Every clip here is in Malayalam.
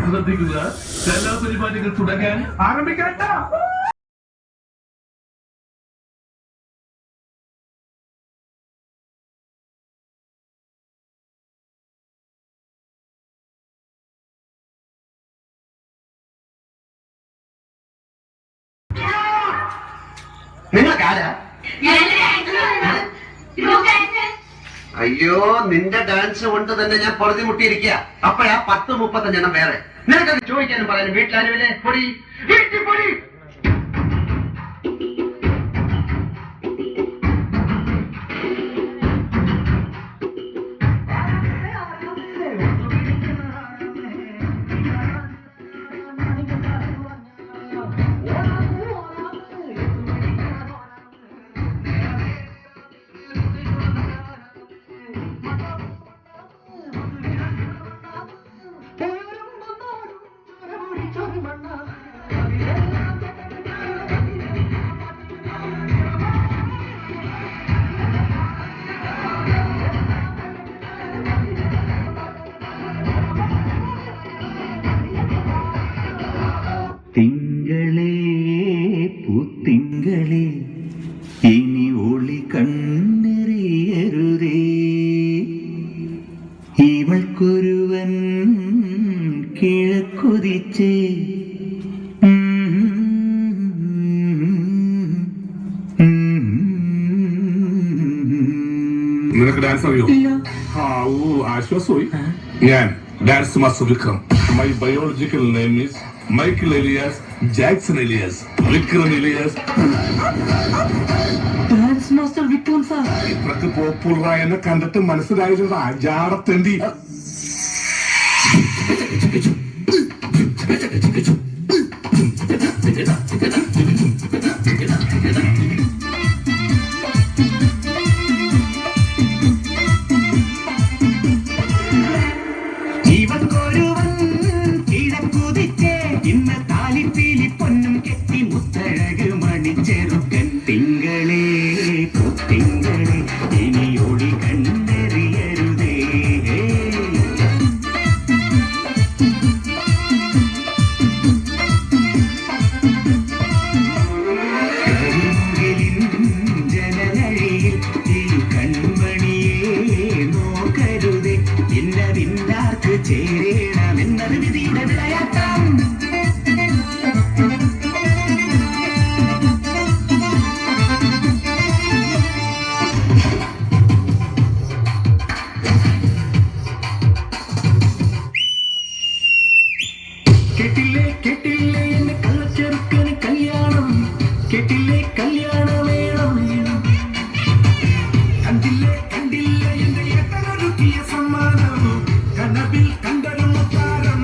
ശ്രദ്ധിക്കുക, കലാപരിപാടികൾ തുടങ്ങാൻ ആരംഭിക്കട്ട. നിങ്ങൾക്കാരാ? അയ്യോ, നിന്റെ ഡാൻസ് കൊണ്ട് തന്നെ ഞാൻ പൊറുതി മുട്ടിയിരിക്കുക. അപ്പോഴാ 10-35 വേറെ. നിനക്കത് ചോദിക്കാനും പറയാനും വീട്ടിലാരുമില്ലേ? പൊടി വീട്ടിൽ പൊടി. തിങ്കളേ പൂത്തിങ്കളേ ഇനി ഒളി കണ്ണെറിയരുതേ, ഇവൾക്കൊരുവൻ കിഴക്കുതിച്ചേ. നിനക്ക് ഡാൻസ് അറിയോ? ആശ്വാസമായി. ഞാൻ dance master Vikram. My biological name is Michael Elias Jackson Elias Vikram Elias. Dance master Vikram sir. ഇത്രക്ക് പോപ്പുലറായ എന്നെ കണ്ടിട്ട് മനസ്സിലായത് ജാടത്തേണ്ടി. തിങ്കളേ പൂത്തിങ്കളേ ഇനി ഒളി കണ്ണെറിയരുതേ. കരിമുകിലിൻ ജനലഴിയിൽ ഈ കൺമണിയെ നോക്കരുതേ, ഇന്നതിന്നാർക്ക് ചേരണമെന്നത് വിധിയുടെ വിളയാട്ടം. കേട്ടില്ലേ കേട്ടില്ലേ എന്റെ കള്ളച്ചെറുക്കന് കല്യാണം, കേട്ടില്ലേ കല്യാണ വേണം. കണ്ടില്ലേ കണ്ടില്ലേ എന്റെ ഏട്ടനൊരുക്കിയ സമ്മാനം, കനവിൽ കണ്ടൊരു മുത്താരം.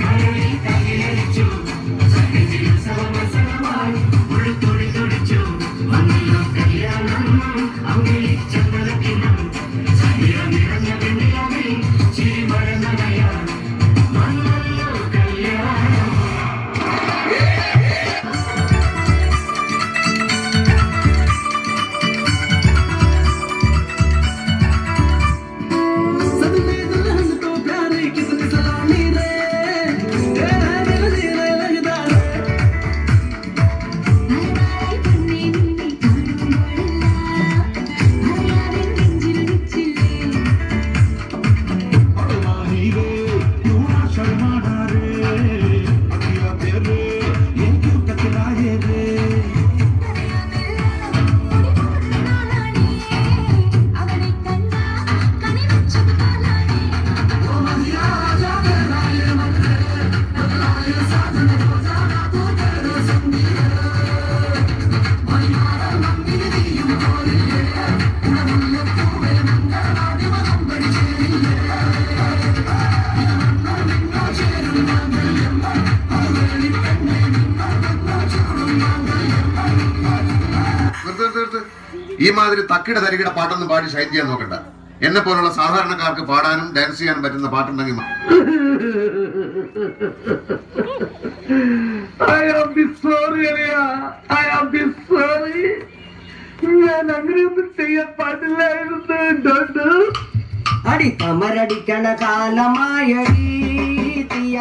കരളിൽ തകിലടിച്ചു സമസരമായി ഒഴുത്തൊഴി തൊടിച്ചു വന്നല്ലോ കല്യാണം. അവിടെ ചന്ദ്രക്കിണം നിറഞ്ഞ വെണ്ണിലാവിൽ ചിരി മഴന്നവയാ വന്നല്ലോ കല്യാണം. ഈ മാതിരി തക്കിട തരികിട പാട്ടൊന്നും പാടി ഷൈൻ ചെയ്യാൻ നോക്കണ്ട. എന്നെ പോലുള്ള സാധാരണക്കാർക്ക് പാടാനും ഡാൻസ് ചെയ്യാനും പറ്റുന്ന പാട്ടുണ്ടെങ്കിൽ ഞാൻ അങ്ങനെയൊന്നും ചെയ്യാൻ പാടില്ലായിരുന്നു. അടി കമരടിക്കണ കാലമായടി തീയ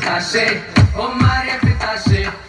Fitache, oh Maria Fitache.